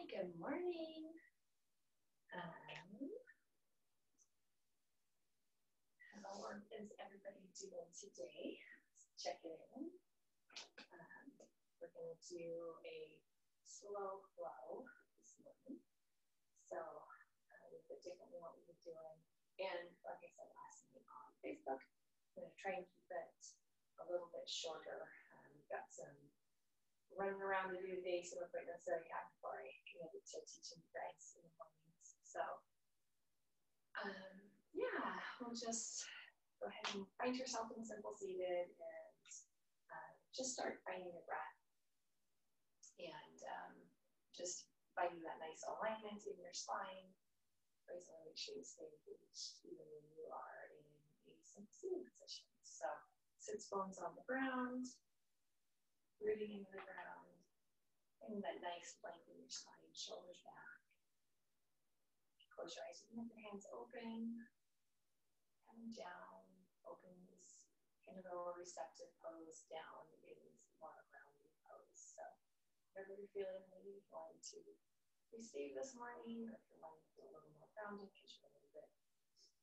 Good morning. How is everybody doing today? Let's check it in. We're going to do a slow flow this morning. So a little bit different than what we've been doing. And like I said last night on Facebook, I'm going to try and keep it a little bit shorter. We've got some running around to do today, some appointments that I have before I committed to teaching you guys in the mornings. So, yeah, we'll just go ahead and find yourself in simple seated and just start finding your breath and just finding that nice alignment in your spine. Always want to make sure you stay engaged even when you are in a simple seated position. So, sits bones on the ground. Rooting into the ground, and that nice length in your spine, shoulders back. Close your eyes and your hands open, coming down. Opens, kind of a receptive pose. Down is more of a grounding pose. So, whatever you're feeling, maybe you're wanting to receive this morning, or if you're wanting to feel a little more grounded because you're a little bit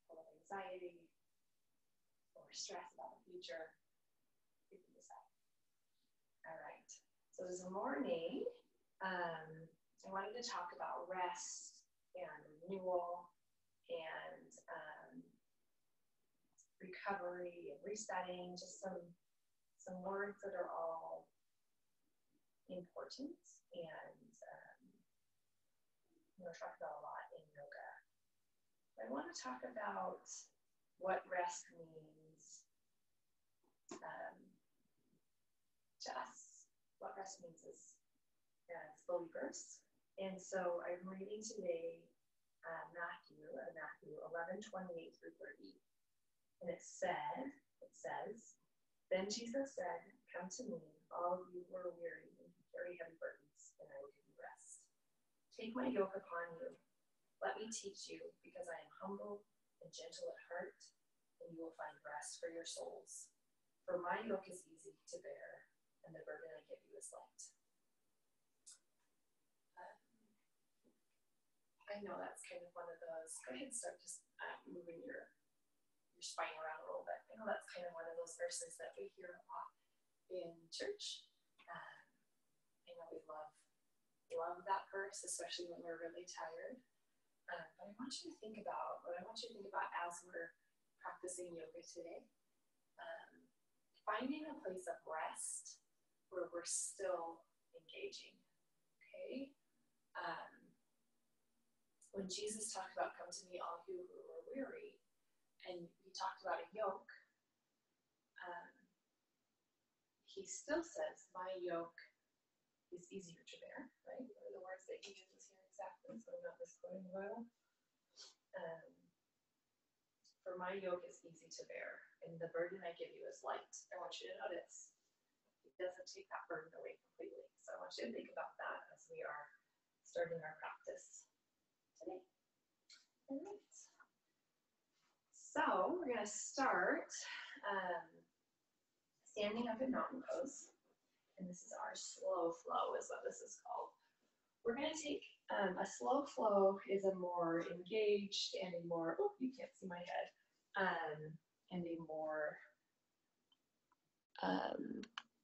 full of anxiety or stress about the future, you can decide. All right, so this morning, I wanted to talk about rest and renewal and recovery and resetting, just some words that are all important and we're talking about a lot in yoga. I want to talk about what rest means to us, what rest means as believers. And so I'm reading today Matthew 11:28 through 30. And it says, then Jesus said, come to me, all of you who are weary and carry heavy burdens, and I will give you rest. Take my yoke upon you. Let me teach you, because I am humble and gentle at heart, and you will find rest for your souls. For my yoke is easy to bear, and the burden I give you is light. I know that's kind of one of those. Go ahead and start just moving your spine around a little bit. I know that's kind of one of those verses that we hear a lot in church. I know we love that verse, especially when we're really tired. But I want you to think about as we're practicing yoga today. Finding a place of rest where we're still engaging, okay? When Jesus talked about, come to me, all you who are weary, and he talked about a yoke, he still says, my yoke is easier to bear, right? What are the words that he uses here exactly? So I'm not misquoting well. For my yoke is easy to bear, and the burden I give you is light. I want you to notice it doesn't take that burden away completely. So I want you to think about that as we are starting our practice today. All right. So we're going to start standing up in mountain pose. And this is our slow flow is what this is called. We're going to take a slow flow is a more engaged and a more, you can't see my head, and a more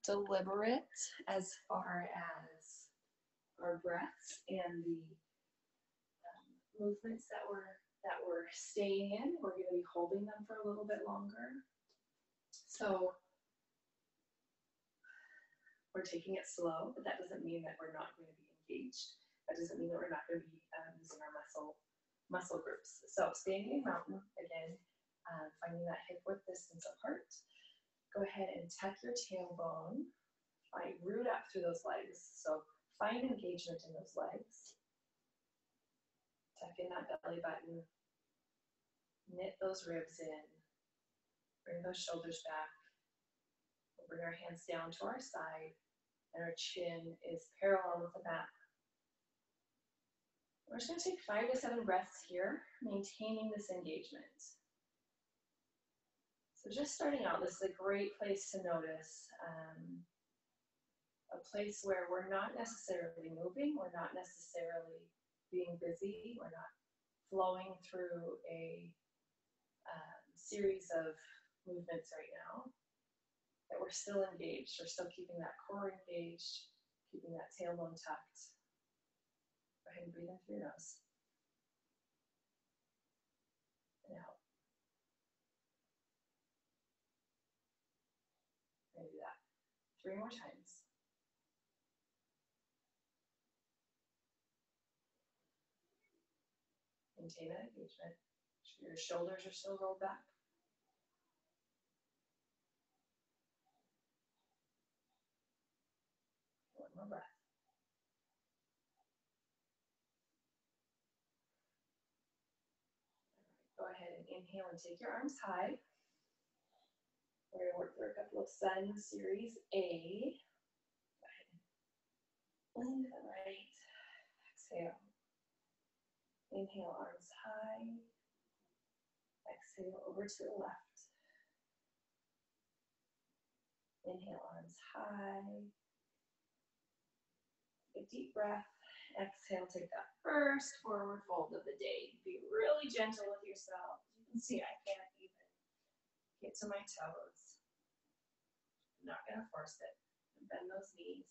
deliberate as far as our breaths and the movements that we're staying in. We're going to be holding them for a little bit longer. So we're taking it slow, but that doesn't mean that we're not going to be engaged. That doesn't mean that we're not going to be using our muscle groups. So standing in mountain, again, finding that hip width distance apart. Go ahead and tuck your tailbone. Root up through those legs. So find engagement in those legs. Tuck in that belly button. Knit those ribs in. Bring those shoulders back. We'll bring our hands down to our side, and our chin is parallel with the mat. We're just going to take 5 to 7 breaths here, maintaining this engagement. So just starting out, this is a great place to notice a place where we're not necessarily moving, we're not necessarily being busy, we're not flowing through a series of movements right now, that we're still engaged, we're still keeping that core engaged, keeping that tailbone tucked. Go ahead and breathe in through your nose. And out. And do that 3 more times. Maintain that engagement. Your shoulders are still rolled back. One more breath. All right, go ahead and inhale and take your arms high. We're going to work through a couple of sun series A. Go ahead and lean to the right. Exhale. Inhale, arms high. Exhale, over to the left. Inhale, arms high. Take a deep breath. Exhale, take that first forward fold of the day. Be really gentle with yourself. You can see I can't even get to my toes. I'm not going to force it. Bend those knees.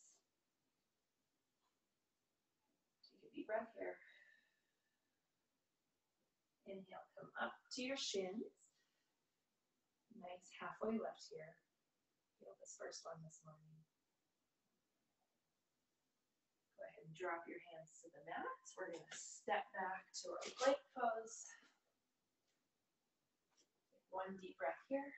Take a deep breath here. Inhale, come up to your shins. Nice halfway lift here. Feel this first one this morning. Go ahead and drop your hands to the mat. We're going to step back to our plank pose. Take one deep breath here.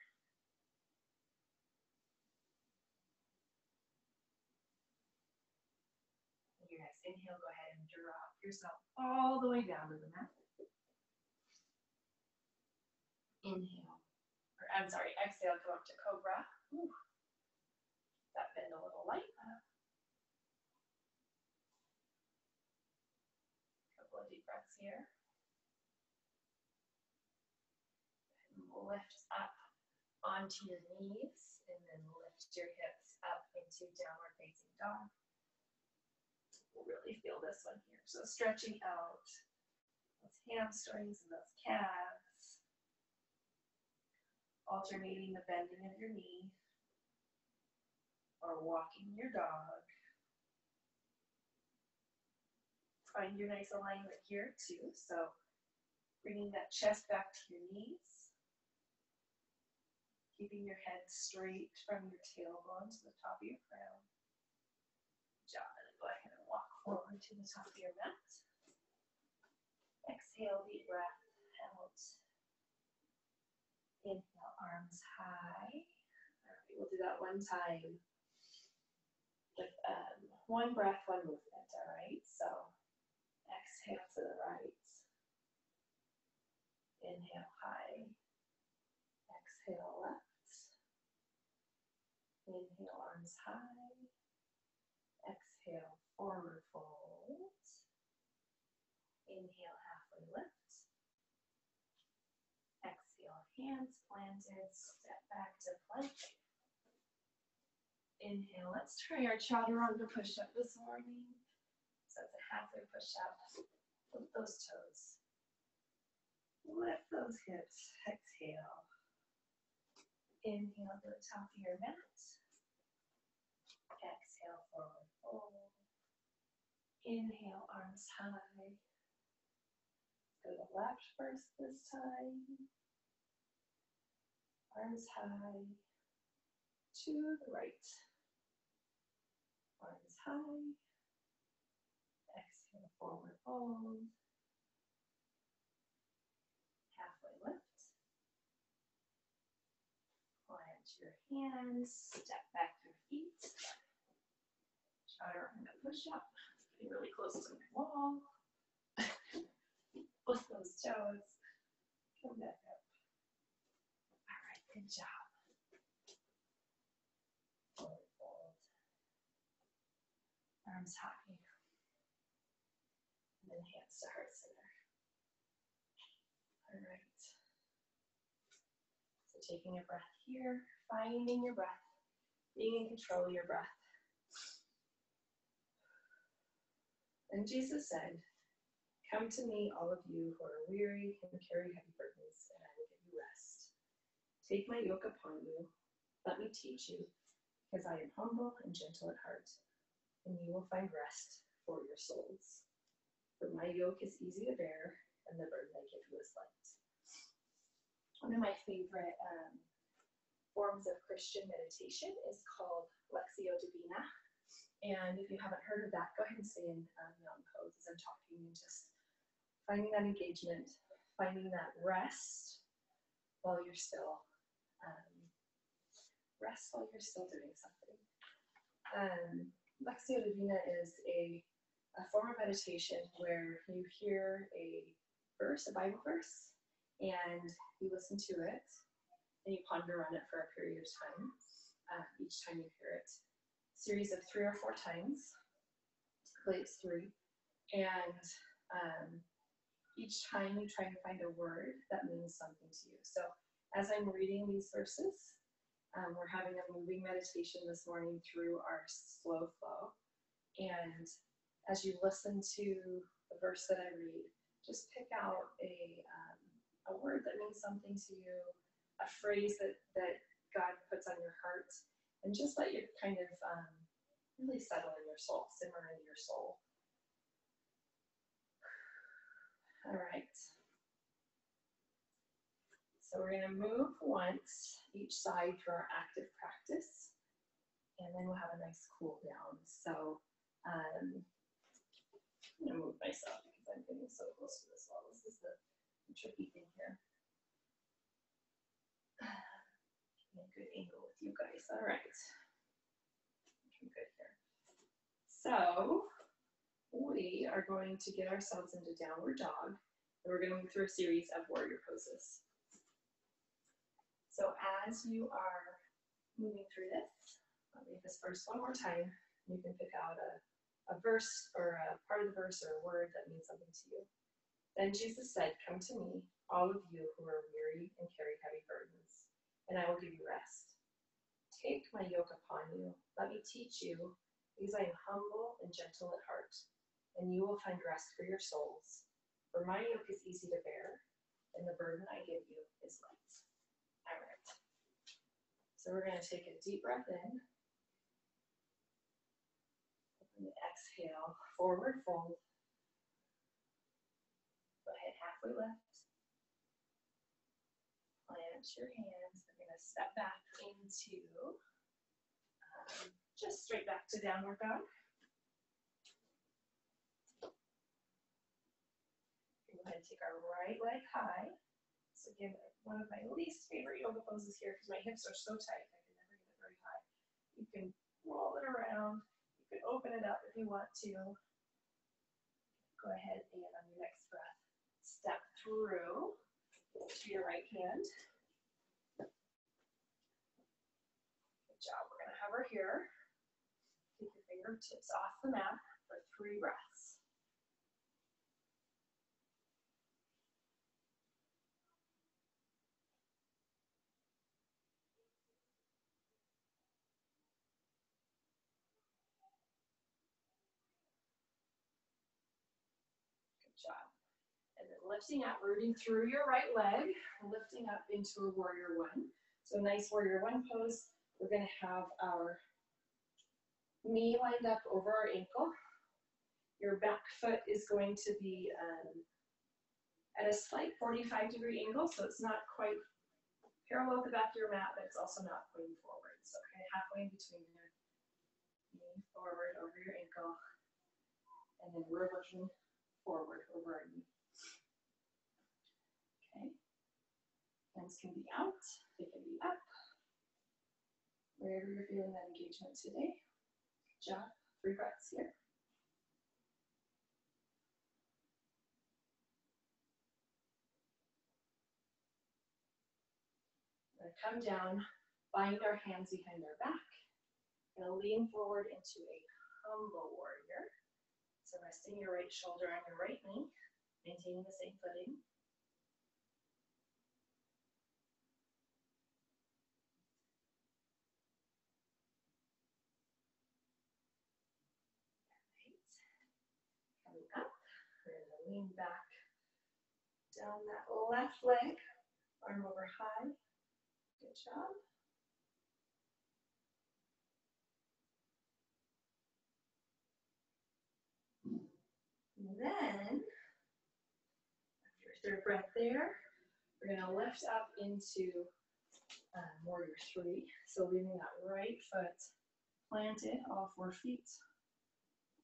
And your next inhale, go ahead and drop yourself all the way down to the mat. Inhale, or I'm sorry, exhale, come up to cobra. Ooh. That bend a little light. Couple of deep breaths here. And lift up onto your knees, and then lift your hips up into downward facing dog. We'll really feel this one here. So stretching out those hamstrings and those calves. Alternating the bending of your knee or walking your dog. Find your nice alignment here too. So bringing that chest back to your knees. Keeping your head straight from your tailbone to the top of your crown. Good job. And then go ahead and walk forward to the top of your mat. Exhale, deep breath out. Inhale, arms high. All right, we'll do that one time with one breath, one movement, all right? So exhale to the right. Inhale, high. Exhale, left. Inhale, arms high. Exhale, forward fold. Inhale, halfway lift. Exhale, hands planted, step back to plank. Inhale, let's try our chaturanga push-up this morning. So it's a halfway push-up. Lift those toes. Lift those hips. Exhale. Inhale to the top of your mat. Exhale, forward fold. Inhale, arms high. Go to the left first this time. Arms high. To the right. Arms high. Exhale, forward fold. Halfway lift. Plant your hands. Step back your feet. Chaturanga push-up. Getting really close to the wall. Lift those toes. Come back up. All right, good job. Forward fold. Arms high. And then hands to heart center. All right. So taking a breath here, finding your breath, being in control of your breath. And Jesus said, "Come to me, all of you who are weary and carry heavy burdens, and I will give you rest. Take my yoke upon you. Let me teach you, because I am humble and gentle at heart, and you will find rest for your souls. For my yoke is easy to bear, and the burden I give you is light." One of my favorite forms of Christian meditation is called Lectio Divina. And if you haven't heard of that, go ahead and stay in mountain pose as I'm talking, and just finding that engagement, finding that rest while you're still doing something. Lectio Divina is a form of meditation where you hear a verse, a Bible verse, and you listen to it, and you ponder on it for a period of time. Each time you hear it, series of 3 or 4 times. Typically it's 3, and each time you try and find a word that means something to you. So as I'm reading these verses, we're having a moving meditation this morning through our slow flow. And as you listen to the verse that I read, just pick out a word that means something to you, a phrase that God puts on your heart, and just let it kind of really settle in your soul, simmer into your soul. All right. So we're going to move once each side through our active practice, and then we'll have a nice cool down. So I'm going to move myself because I'm getting so close to this wall. This is the tricky thing here. Getting a good angle with you guys. All right. Looking good here. So we are going to get ourselves into downward dog, and we're going to move through a series of warrior poses. So as you are moving through this, I'll read this verse one more time. You can pick out a verse or a part of the verse or a word that means something to you. Then Jesus said, "Come to me, all of you who are weary and carry heavy burdens, and I will give you rest. Take my yoke upon you. Let me teach you, because I am humble and gentle at heart, and you will find rest for your souls. For my yoke is easy to bear, and the burden I give you is light." All right. So we're going to take a deep breath in. And exhale, forward fold. Go ahead, halfway lift. Plant your hands. We're going to step back into just straight back to downward dog. Go ahead and take our right leg high. So again, one of my least favorite yoga poses here because my hips are so tight, I can never get it very high. You can roll it around. You can open it up if you want to. Go ahead and on your next breath, step through to your right hand. Good job. We're going to hover here. Keep your fingertips off the mat for 3 breaths. Job. And then lifting up, rooting through your right leg, lifting up into a warrior one. So nice warrior one pose. We're going to have our knee lined up over our ankle. Your back foot is going to be at a slight 45-degree angle, so it's not quite parallel with the back of your mat, but it's also not pointing forward. So kind of halfway in between your knee forward over your ankle, and then we're looking forward over our knee. Okay. Hands can be out, they can be up. Wherever you're feeling that engagement today. Good job. 3 breaths here. We're going to come down, bind our hands behind our back. We're going to lean forward into a humble warrior. So resting your right shoulder on your right knee, maintaining the same footing. Right. lean back down that left leg, arm over high. Good job. And then, after your third breath there, we're going to lift up into warrior three. So leaving that right foot planted, all 4 feet,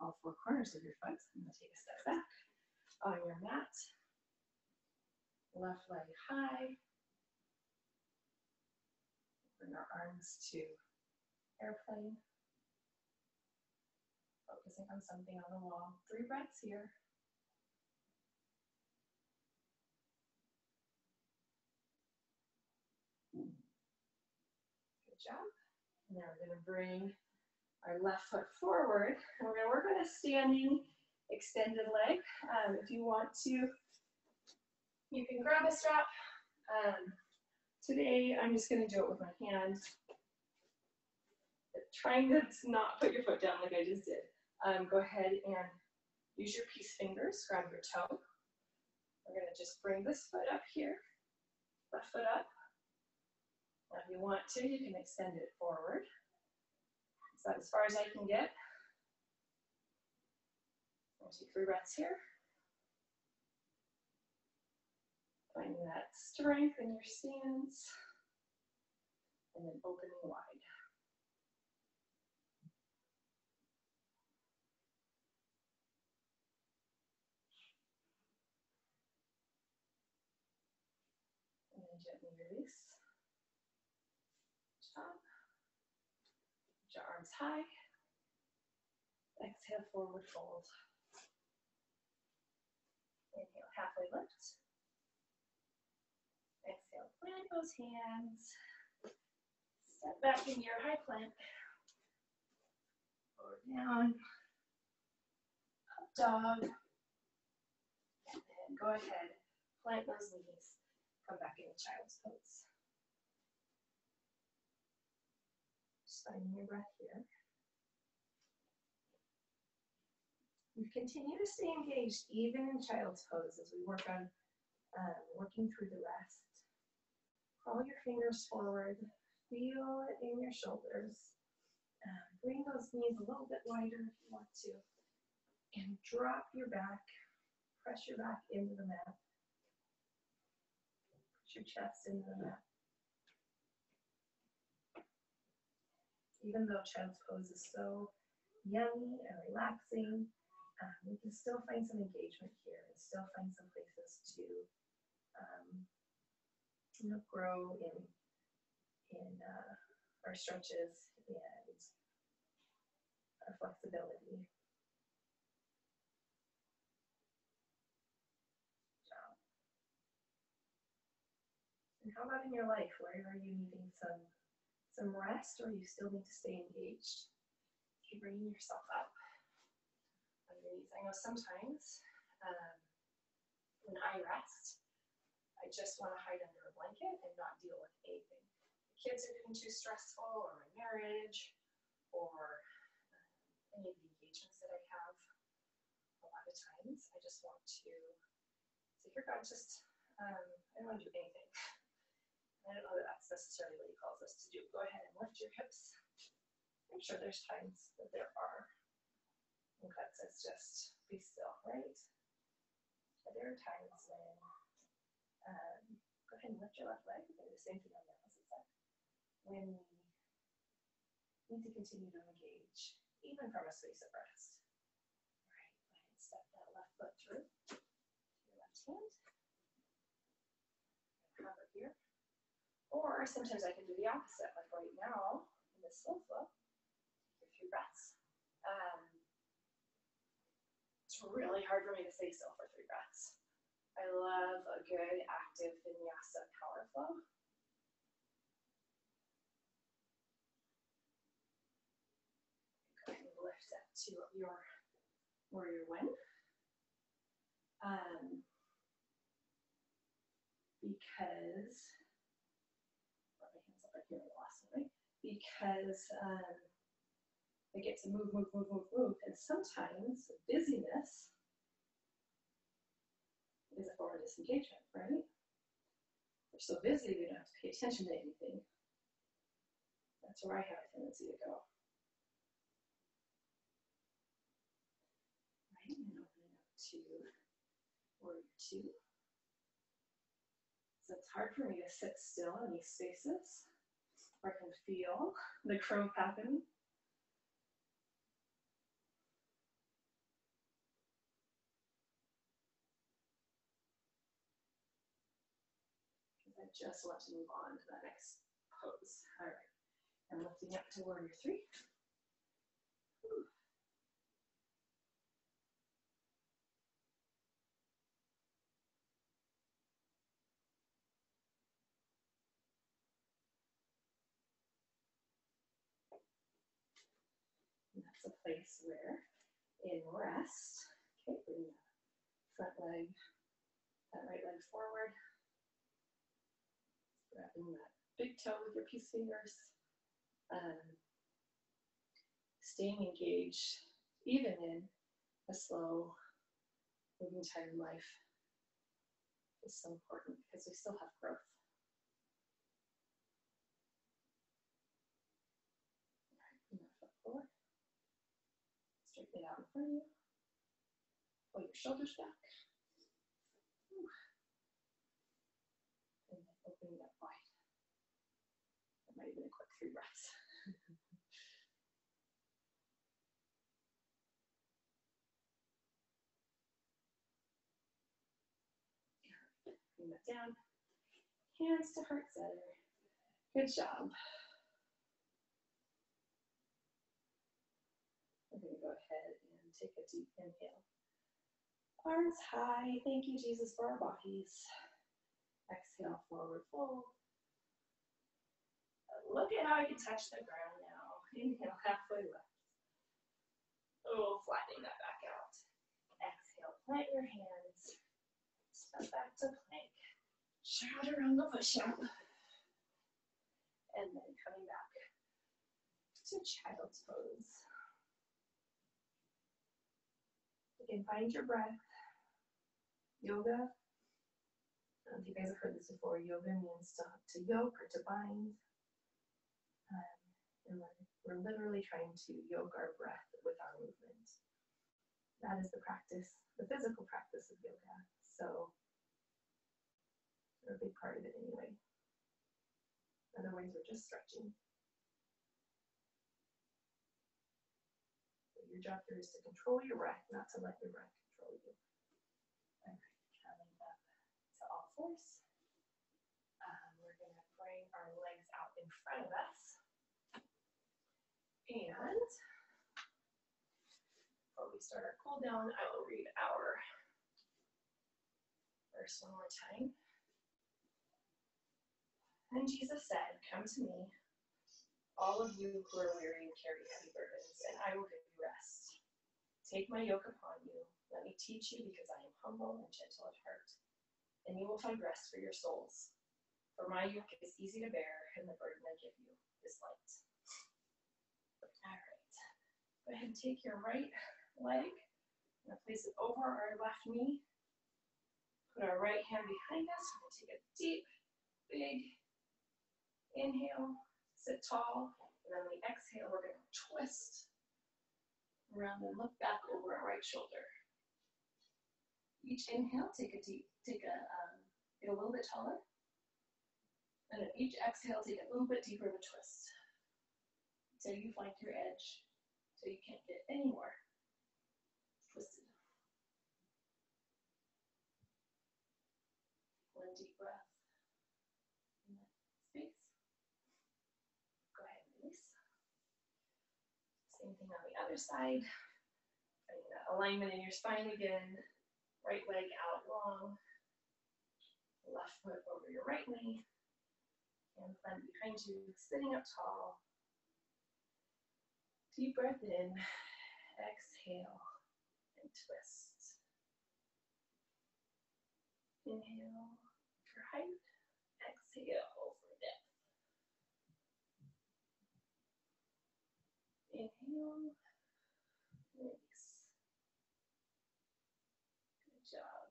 all 4 corners of your foot. I'm going to take a step back on your mat. Left leg high. Bring our arms to airplane. Focusing on something on the wall. 3 breaths here. Good job. Now we're going to bring our left foot forward. And we're going to work on a standing extended leg. If you want to, you can grab a strap. Today, I'm just going to do it with my hand. Trying to not put your foot down like I just did. Go ahead and use your peace fingers, grab your toe. We're going to just bring this foot up here, left foot up. Now, if you want to, you can extend it forward. Is that as far as I can get? I'll take 3 breaths here. Finding that strength in your stance, and then opening wide. And then gently release. Up. Put your arms high. Exhale, forward fold. Inhale, halfway lift. Exhale, plant those hands. Step back into your high plank. Forward down. Up dog. And then go ahead, plant those knees. Come back into child's pose. Just finding your breath here. You continue to stay engaged even in child's pose as we work on working through the rest. Crawl your fingers forward, feel it in your shoulders. Bring those knees a little bit wider if you want to. And drop your back, press your back into the mat. Put your chest into the mat. Even though child's pose is so yummy and relaxing, we can still find some engagement here and still find some places to grow in our stretches and our flexibility. And how about in your life? Where are you needing some rest, or you still need to stay engaged? Keep bringing yourself up. Underneath. I know sometimes when I rest, I just want to hide under a blanket and not deal with anything. The kids are getting too stressful, or my marriage, or any of the engagements that I have. A lot of times, I just want to say, here, God, just, I don't want to do anything. I don't know that that's necessarily what he calls us to do. Go ahead and lift your hips. I'm sure there's times that there are. And God says just be still, right? But there are times when, go ahead and lift your left leg. Do the same thing on the opposite side. When we need to continue to engage, even from a space of rest. All right, go ahead and step that left foot through to your left hand. Hover here. Or sometimes I can do the opposite, like right now, in this slow flow, take a few breaths. It's really hard for me to stay still for 3 breaths. I love a good active vinyasa power flow. Go ahead and lift up to your warrior one. Because they get to move, and sometimes busyness is a form of disengagement, right? We're so busy we don't have to pay attention to anything. That's where I have a tendency to go. Right, and opening up to warrior 2. So it's hard for me to sit still in these spaces where I can feel the growth happening. I just want to move on to the next pose. All right. I'm lifting up to warrior 3. Whew. And that's a place where, in rest, okay, bring that front leg, that right leg forward. Grabbing that big toe with your peace fingers. Staying engaged, even in a slow moving time in life, is so important because we still have growth. All right, bring that foot forward. Straighten it out in front of you. Pull your shoulders back. And then opening up wide. That might have been a quick 3 breaths. Bring that down. Hands to heart center. Good job. We're going to go ahead and take a deep inhale. Arms high. Thank you, Jesus, for our bodies. Exhale, forward fold. Look at how I can touch the ground now. Inhale, halfway lift. Oh, flattening that back out. Exhale, plant your hands. Step back to plank. Chaturanga push-up. And then coming back to child's pose. Again, find your breath. Yoga. I don't know if you guys have heard this before. Yoga means to yoke or to bind. And we're literally trying to yoke our breath with our movement. That is the practice, the physical practice of yoga. So we're a big part of it anyway. Otherwise, we're just stretching. So your job here is to control your breath, not to let your breath control you. All right, coming up to all fours. We're going to bring our legs out in front of us. And before we start our cool down, I will read our verse one more time. And Jesus said, "Come to me, all of you who are weary and carry heavy burdens, and I will give you rest. Take my yoke upon you. Let me teach you, because I am humble and gentle at heart, and you will find rest for your souls. For my yoke is easy to bear, and the burden I give you is light." All right. Go ahead and take your right leg and place it over our left knee. Put our right hand behind us. We're going to take a deep, big inhale, sit tall, and then on the exhale, we're going to twist around and look back over our right shoulder. Each inhale, get a little bit taller. And then each exhale, take a little bit deeper of a twist. Until you find your edge, so you can't get any more twisted. One deep breath in that space. Go ahead and release. Same thing on the other side. Finding that alignment in your spine again. Right leg out long. Left foot over your right knee. Hand plant behind you, sitting up tall. Deep breath in, exhale, and twist. Inhale for height, exhale for depth. Inhale, release. Good job.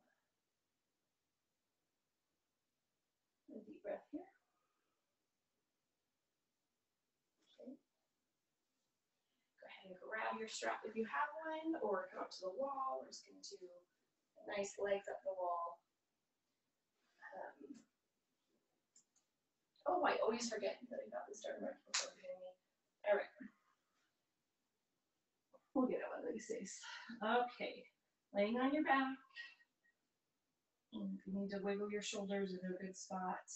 and grab your strap if you have one, or come up to the wall. We're just going to do nice legs up the wall. Oh, I always forget that I got the starter mark before behind me. All right. We'll get it one of these days. Okay, laying on your back. And if you need to wiggle your shoulders in a good spot,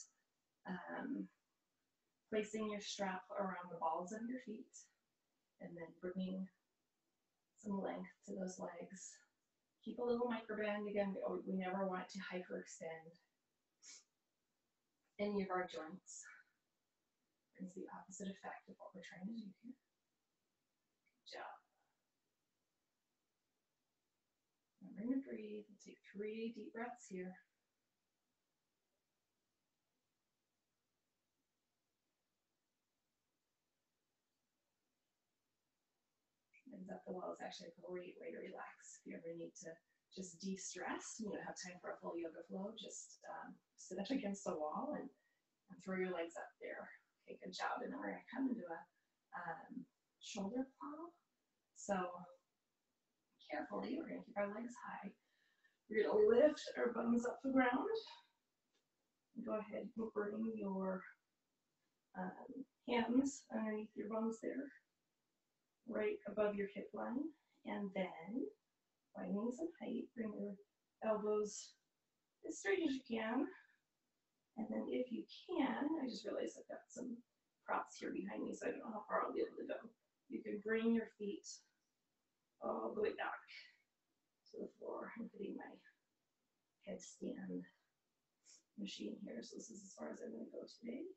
placing your strap around the balls of your feet, and then bringing some length to those legs. Keep a little microband. Again, we never want to hyperextend any of our joints. Brings the opposite effect of what we're trying to do here. Good job. Remember to breathe. We'll take 3 deep breaths here. Legs up the wall is actually a great way to relax. If you ever need to just de-stress, you don't have time for a full yoga flow, just sit up against the wall and throw your legs up there. Okay, good job. And then we're going to come into a shoulder plow. So carefully, we're going to keep our legs high. We're going to lift our bums up the ground. Go ahead and bring your hands underneath your bums there, right above your hip line. And then, finding some height, bring your elbows as straight as you can. And then if you can, I just realized I've got some props here behind me, so I don't know how far I'll be able to go. You can bring your feet all the way back to the floor. I'm hitting my headstand machine here, so this is as far as I'm going to go today.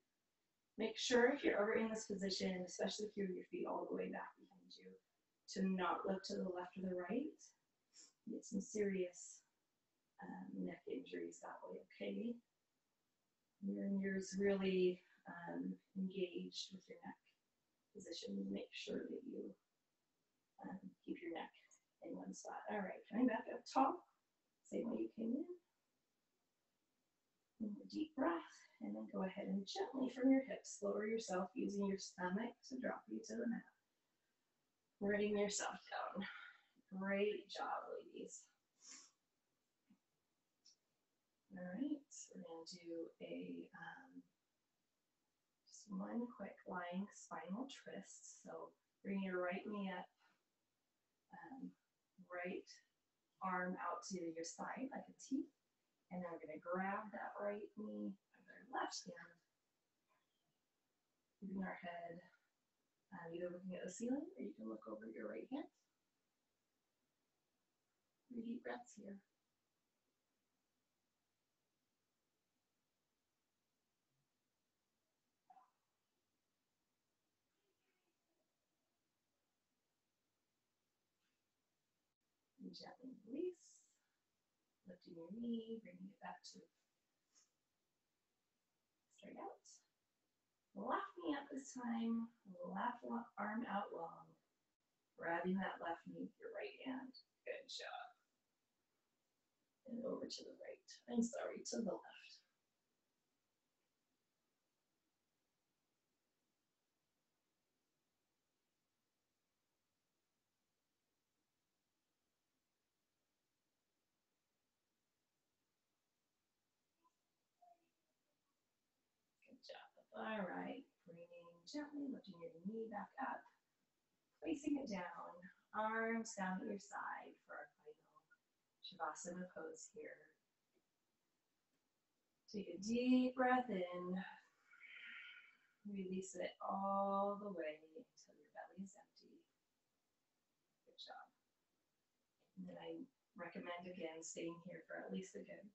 Make sure if you're ever in this position, especially if you have your feet all the way back behind you, to not look to the left or the right. You get some serious neck injuries that way, okay? Your ears really engaged with your neck position. Make sure that you keep your neck in one spot. All right, coming back up tall, same way you came in. A deep breath, and then go ahead and gently from your hips, lower yourself using your stomach to drop you to the mat. Bring yourself down. Great job, ladies. All right, we're going to do a just one quick lying spinal twist. So bring your right knee up, right arm out to your side like a T, and then we're going to grab that right knee with our left hand, keeping our head either looking at the ceiling or you can look over your right hand. 3 deep breaths here. And gently release, lifting your knee, bringing it back to straight out. Left knee up this time, left arm out long, grabbing that left knee with your right hand. Good job. And over to the right. I'm sorry, to the left. Good job. All right, bringing gently, lifting your knee back up, placing it down, arms down at your side for our final Shavasana pose here. Take a deep breath in, release it all the way until your belly is empty. Good job. And then I recommend again staying here for at least a good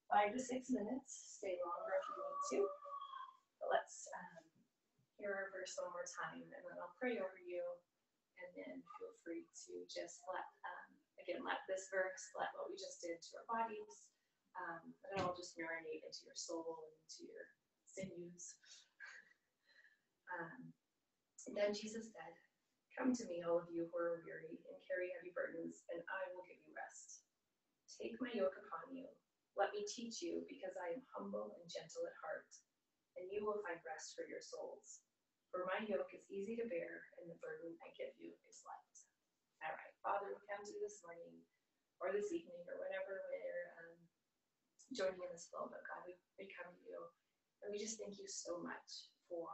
5 to 6 minutes. Stay longer if you need to. But let's hear a verse one more time, and then I'll pray over you, and then feel free to just let this verse, let what we just did to our bodies, and it'll just marinate into your soul and into your sinews. And then Jesus said, "Come to me, all of you who are weary and carry heavy burdens, and I will give you rest. Take my yoke upon you. Let me teach you, because I am humble and gentle at heart, and you will find rest for your souls. For my yoke is easy to bear, and the burden I give you is light. All right, Father, we come to you this morning, or this evening, or whenever we're joining in this flow, but God, we come to you, and we just thank you so much for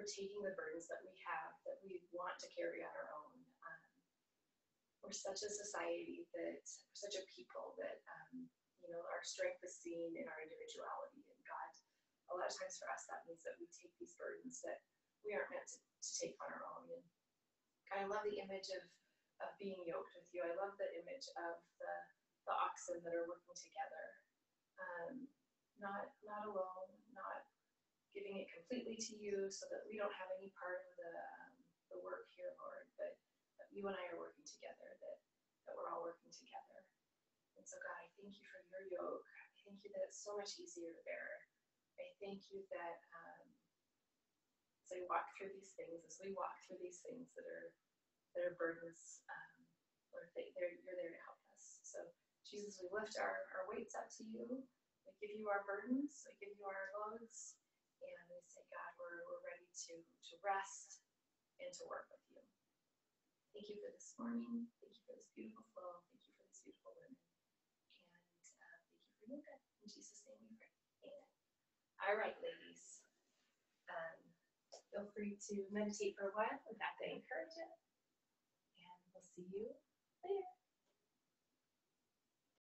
taking the burdens that we have, that we want to carry on our own. We're such a society we're such a people that, our strength is seen in our individuality. And God, a lot of times for us, that means that we take these burdens that we aren't meant to take on our own. And I love the image of being yoked with you. I love the image of the oxen that are working together, not alone, not giving it completely to you so that we don't have any part of the work here, Lord, but you and I are working together, that we're all working together. And so, God, I thank you for your yoke. I thank you that it's so much easier to bear. I thank you that as I walk through these things, as we walk through these things that are burdens, Lord, you're there to help us. So, Jesus, we lift our weights up to you. We give you our burdens. We give you our loads. And we say, God, we're ready to rest and to work with you. Thank you for this morning. Thank you for this beautiful flow. Thank you for these beautiful women. And thank you for yoga. In Jesus' name we pray. Amen. All right, ladies. Feel free to meditate for a while with that to encourage it. And we'll see you later.